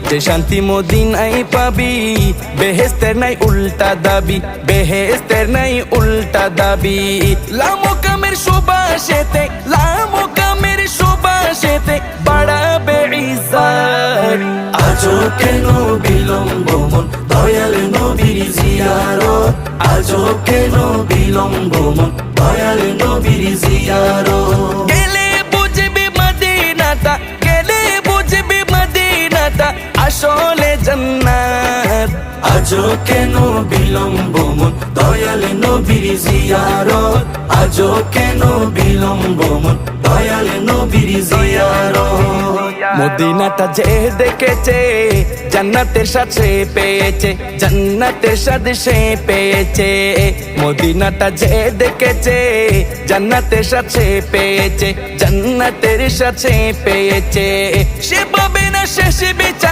যে শান্তি মদিনায় পাবি, বেহেশতের নাই উল্টা দাবি, বেহেশতের নাই উল্টা দাবি। লামকামের সুবাসেতে, লামকামের সুবাসেতে বাড়াবে ইজ্জত। আজও কেন বিলম্ব মন দয়াল নবীর জিয়ারত, আজও কেন বিলম্ব মন দয়াল নবীর জিয়ারত। গেলে বুঝবি মদিনাটা, গেলে বুঝবি মদিনাটা আসলে জান্নাত। আজও কেন বিলম্ব মন দয়াল নবীর জিয়ারত, আজও কেন বিলম্ব মন দয়াল নবীর জিয়ারত। মদিনাটা যে দেখেছে জান্নাতের সাথে পেয়েছে, জান্নাতের সাথে সে পেয়েছে। মদিনাটা যে দেখেছে জান্নাতের সাথে পেয়েছে, জান্নাতের সাথে পেয়েছে। সে পাবে না শেষ বিচার।